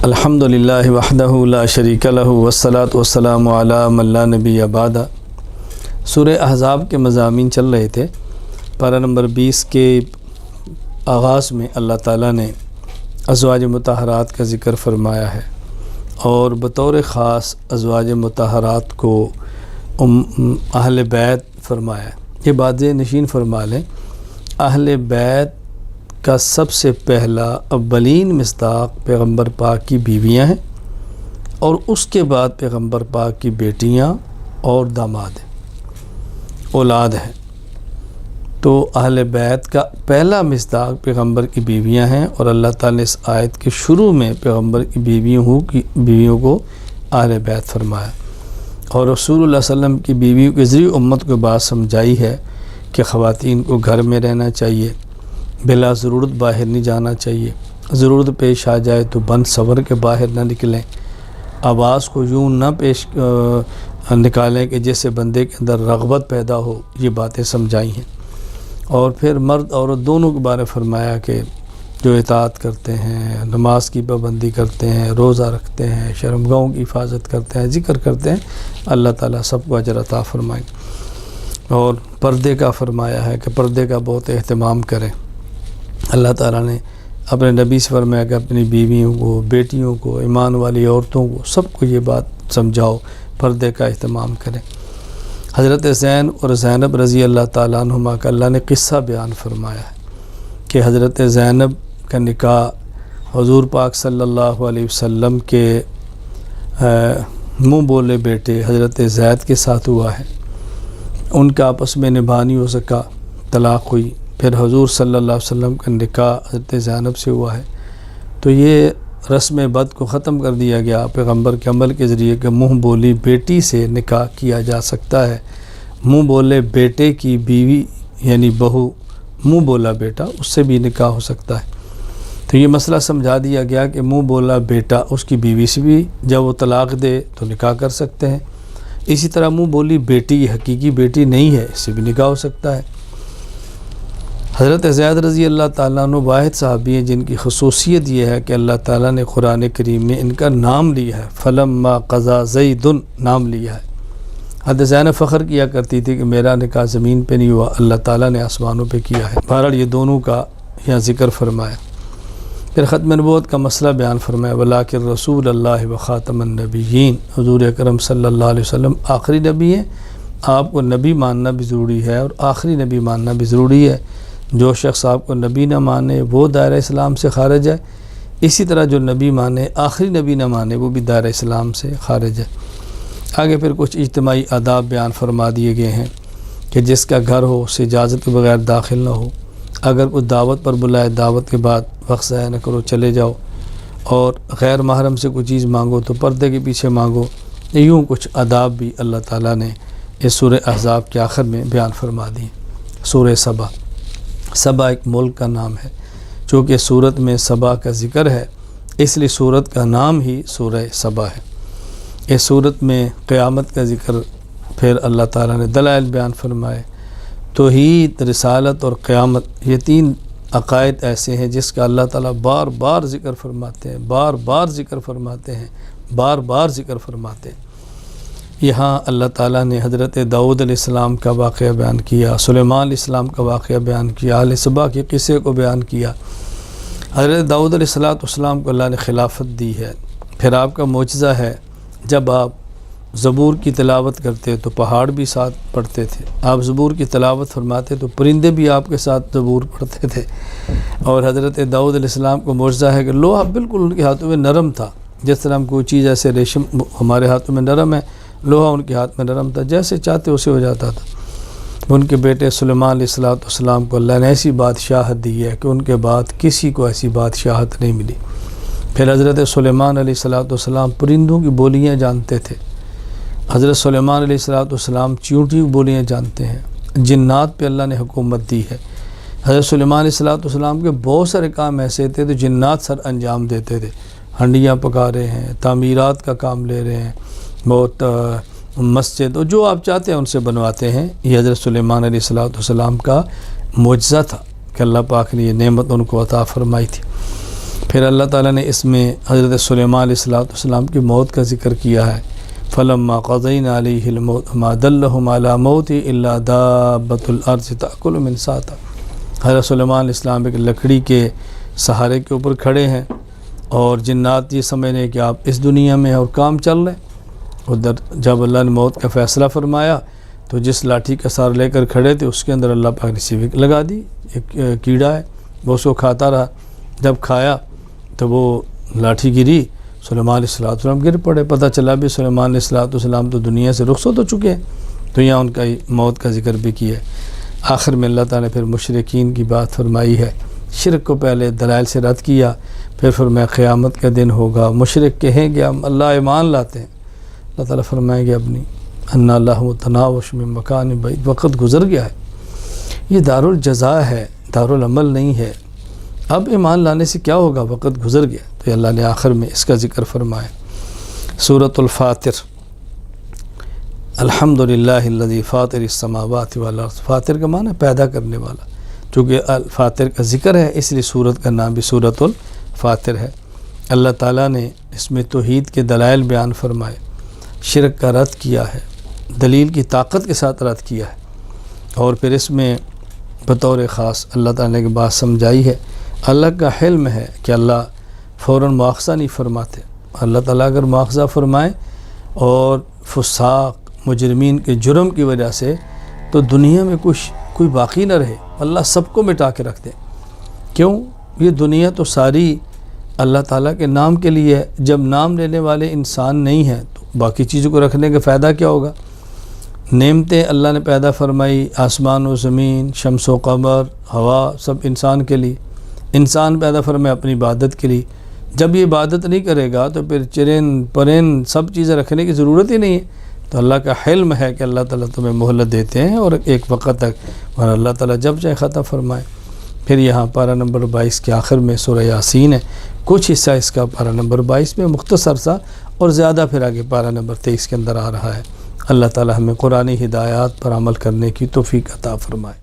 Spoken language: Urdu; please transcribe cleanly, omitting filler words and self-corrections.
الحمدللہ وحدہ لا شریک لہ والصلاۃ والسلام علی من لا نبی بعد۔ سورہ احزاب کے مضامین چل رہے تھے۔ پارہ نمبر 20 کے آغاز میں اللہ تعالیٰ نے ازواج مطہرات کا ذکر فرمایا ہے، اور بطور خاص ازواج مطہرات کو اہل بیت فرمایا ہے۔ یہ بات نشین فرما لیں، اہل بیت کا سب سے پہلا اولین مصداق پیغمبر پاک کی بیویاں ہیں، اور اس کے بعد پیغمبر پاک کی بیٹیاں اور داماد ہیں، اولاد ہیں۔ تو اہل بیت کا پہلا مصداق پیغمبر کی بیویاں ہیں، اور اللہ تعالیٰ نے اس آیت کے شروع میں پیغمبر کی بیویوں کو اہل بیت فرمایا، اور رسول اللہ صلی اللہ علیہ وسلم کی بیویوں کے ذریعے امت کو بات سمجھائی ہے کہ خواتین کو گھر میں رہنا چاہیے، بلا ضرورت باہر نہیں جانا چاہیے، ضرورت پیش آ جائے تو بند سور کے باہر نہ نکلیں، آواز کو یوں نہ نکالیں کہ جس سے بندے کے اندر رغبت پیدا ہو۔ یہ باتیں سمجھائی ہیں، اور پھر مرد عورت دونوں کے بارے فرمایا کہ جو اطاعت کرتے ہیں، نماز کی پابندی کرتے ہیں، روزہ رکھتے ہیں، شرمگاہوں کی حفاظت کرتے ہیں، ذکر کرتے ہیں، اللہ تعالیٰ سب کو اجر عطا فرمائیں۔ اور پردے کا فرمایا ہے کہ پردے کا بہت اہتمام کریں۔ اللہ تعالیٰ نے اپنے نبی سے فرمایا کہ اپنی بیویوں کو، بیٹیوں کو، ایمان والی عورتوں کو، سب کو یہ بات سمجھاؤ، پردے کا اہتمام کریں۔ حضرت زین اور زینب رضی اللہ تعالیٰ عنہما کا اللہ نے قصہ بیان فرمایا ہے کہ حضرت زینب کا نکاح حضور پاک صلی اللہ علیہ وسلم کے منہ بولے بیٹے حضرت زید کے ساتھ ہوا ہے۔ ان کا آپس میں نباہ نہیں ہو سکا، طلاق ہوئی، پھر حضور صلی اللہ علیہ وسلم کا نکاح حضرت زینب سے ہوا ہے۔ تو یہ رسم بد کو ختم کر دیا گیا پیغمبر کے عمل کے ذریعے کہ منہ بولی بیٹی سے نکاح کیا جا سکتا ہے۔ منہ بولے بیٹے کی بیوی یعنی بہو، منہ بولا بیٹا، اس سے بھی نکاح ہو سکتا ہے۔ تو یہ مسئلہ سمجھا دیا گیا کہ منہ بولا بیٹا اس کی بیوی سے بھی جب وہ طلاق دے تو نکاح کر سکتے ہیں، اسی طرح منہ بولی بیٹی حقیقی بیٹی نہیں ہے، اس سے بھی نکاح ہو سکتا ہے۔ حضرت زید رضی اللہ تعالیٰ عنہ واحد صحابی ہیں جن کی خصوصیت یہ ہے کہ اللہ تعالیٰ نے قرآن کریم میں ان کا نام لیا ہے، فلما قضا زید نام لیا ہے۔ حضرت زینب فخر کیا کرتی تھی کہ میرا نکاح زمین پہ نہیں ہوا، اللہ تعالیٰ نے آسمانوں پہ کیا ہے۔ بہرحال یہ دونوں کا یہاں ذکر فرمایا۔ پھر ختم نبوت کا مسئلہ بیان فرمایا، ولیکن رسول اللہ و خاتم النبیین، حضور اکرم صلی اللہ علیہ وسلم آخری نبی ہیں، آپ کو نبی ماننا بھی ضروری ہے اور آخری نبی ماننا بھی ضروری ہے۔ جو شخص آپ کو نبی نہ مانے وہ دائرہ اسلام سے خارج ہے، اسی طرح جو نبی مانے آخری نبی نہ مانے وہ بھی دائرہ اسلام سے خارج ہے۔ آگے پھر کچھ اجتماعی آداب بیان فرما دیے گئے ہیں کہ جس کا گھر ہو اسے اجازت کے بغیر داخل نہ ہو، اگر کوئی دعوت پر بلائے دعوت کے بعد وقت ضائع نہ کرو، چلے جاؤ، اور غیر محرم سے کوئی چیز مانگو تو پردے کے پیچھے مانگو۔ یوں کچھ آداب بھی اللہ تعالیٰ نے اس سورہ احزاب کے آخر میں بیان فرما دی۔ سورہ سبا، سبا ایک ملک کا نام ہے، چونکہ سورت میں سبا کا ذکر ہے اس لیے سورت کا نام ہی سورہ سبا ہے۔ اس سورت میں قیامت کا ذکر، پھر اللہ تعالیٰ نے دلائل بیان فرمائے۔ توحید، رسالت اور قیامت، یہ تین عقائد ایسے ہیں جس کا اللہ تعالیٰ بار بار ذکر فرماتے ہیں، بار بار ذکر فرماتے ہیں، بار بار ذکر فرماتے ہیں۔ یہاں اللہ تعالیٰ نے حضرت داؤد علیہ السلام کا واقعہ بیان کیا، سلیمان علیہ السلام کا واقعہ بیان کیا، اہل سبا کے قصے کو بیان کیا۔ حضرت داؤد علیہ السلام کو اللہ نے خلافت دی ہے۔ پھر آپ کا معجزہ ہے، جب آپ زبور کی تلاوت کرتے تو پہاڑ بھی ساتھ پڑھتے تھے، آپ زبور کی تلاوت فرماتے تو پرندے بھی آپ کے ساتھ زبور پڑھتے تھے۔ اور حضرت داؤد علیہ السلام کو معجزہ ہے کہ لوہا بالکل ان کے ہاتھوں میں نرم تھا، جس طرح ہم کوئی چیز ایسے ریشم ہمارے ہاتھوں میں نرم ہے، لوہا ان کے ہاتھ میں نرم تھا، جیسے چاہتے اسے ہو جاتا تھا۔ ان کے بیٹے سلیمان علیہ السلام کو اللہ نے ایسی بادشاہت دی ہے کہ ان کے بعد کسی کو ایسی بادشاہت نہیں ملی۔ پھر حضرت سلیمان علیہ السلام پرندوں کی بولیاں جانتے تھے۔ حضرت سلیمان علیہ السلام چیونٹی کی بولیاں جانتے ہیں۔ جنات پہ اللہ نے حکومت دی ہے۔ حضرت سلیمان علیہ السلام کے بہت سارے کام ایسے تھے تو جنات سر انجام دیتے تھے، ہنڈیاں پکا رہے ہیں، تعمیرات کا کام لے رہے ہیں، بہت مسجد اور جو آپ چاہتے ہیں ان سے بنواتے ہیں۔ یہ حضرت سلیمان علیہ السلام کا معجزہ تھا کہ اللہ پاک نے یہ نعمت ان کو عطا فرمائی تھی۔ پھر اللہ تعالیٰ نے اس میں حضرت سلیمان علیہ السلام کی موت کا ذکر کیا ہے، فلما قضینا علیہ الموت ما دلہم علی موت الا دابۃ الارض تأکل من ساعتہ۔ حضرت سلیمان علیہ السلام ایک لکڑی کے سہارے کے اوپر کھڑے ہیں اور جنات یہ سمجھ رہے ہیں کہ آپ اس دنیا میں اور کام چل رہے ہیں۔ ادھر جب اللہ نے موت کا فیصلہ فرمایا تو جس لاٹھی کا سہارا لے کر کھڑے تھے اس کے اندر اللہ پاک نے سیوک لگا دی، ایک کیڑا ہے، وہ اس کو کھاتا رہا، جب کھایا تو وہ لاٹھی گری، سلیمان علیہ السلام گر پڑے۔ پتہ چلا بھی سلیمان علیہ السلام تو دنیا سے رخصت ہو چکے ہیں، تو یہاں ان کا موت کا ذکر بھی کیا ہے۔ آخر میں اللہ تعالیٰ نے پھر مشرکین کی بات فرمائی ہے، شرک کو پہلے دلائل سے رد کیا، پھر فرمایا قیامت کا دن ہوگا، مشرک کہیں گے ہم اللہ ایمان لاتے ہیں، اللہ تعالیٰ فرمائیں گے اب نہیں، ان اللہ متناوش من مکان بعید، وقت گزر گیا ہے، یہ دارالجزا ہے، دارالعمل نہیں ہے، اب ایمان لانے سے کیا ہوگا، وقت گزر گیا۔ تو اللہ نے آخر میں اس کا ذکر فرمایا۔ سورۃ الفاطر، الحمدللہ الذی فاطر السماوات والارض، فاطر کا معنی پیدا کرنے والا، چونکہ الفاطر کا ذکر ہے اس لیے سورت کا نام بھی سورۃ الفاطر ہے۔ اللہ تعالیٰ نے اس میں توحید کے دلائل بیان فرمائے، شرک کا رد کیا ہے، دلیل کی طاقت کے ساتھ رد کیا ہے، اور پھر اس میں بطور خاص اللہ تعالیٰ نے ایک بات سمجھائی ہے، اللہ کا حلم ہے کہ اللہ فوراً مواخذہ نہیں فرماتے۔ اللہ تعالیٰ اگر مواخذہ فرمائیں اور فساق مجرمین کے جرم کی وجہ سے تو دنیا میں کوئی باقی نہ رہے، اللہ سب کو مٹا کے رکھ دے۔ کیوں؟ یہ دنیا تو ساری اللہ تعالیٰ کے نام کے لیے ہے، جب نام لینے والے انسان نہیں ہیں تو باقی چیزوں کو رکھنے کا فائدہ کیا ہوگا؟ نعمتیں اللہ نے پیدا فرمائی، آسمان و زمین، شمس و قمر، ہوا، سب انسان کے لیے، انسان پیدا فرمائے اپنی عبادت کے لیے۔ جب یہ عبادت نہیں کرے گا تو پھر چرند پرند سب چیزیں رکھنے کی ضرورت ہی نہیں ہے۔ تو اللہ کا حلم ہے کہ اللہ تعالیٰ تمہیں مہلت دیتے ہیں اور ایک وقت تک، اور اللہ تعالیٰ جب چاہے ختم فرمائے۔ پھر یہاں پارہ نمبر 22 کے آخر میں سورہ یاسین ہے، کچھ حصہ اس کا پارہ نمبر 22 میں مختصر سا، اور زیادہ پھر آگے پارہ نمبر 23 کے اندر آ رہا ہے۔ اللہ تعالیٰ ہمیں قرآنی ہدایات پر عمل کرنے کی توفیق عطا فرمائے۔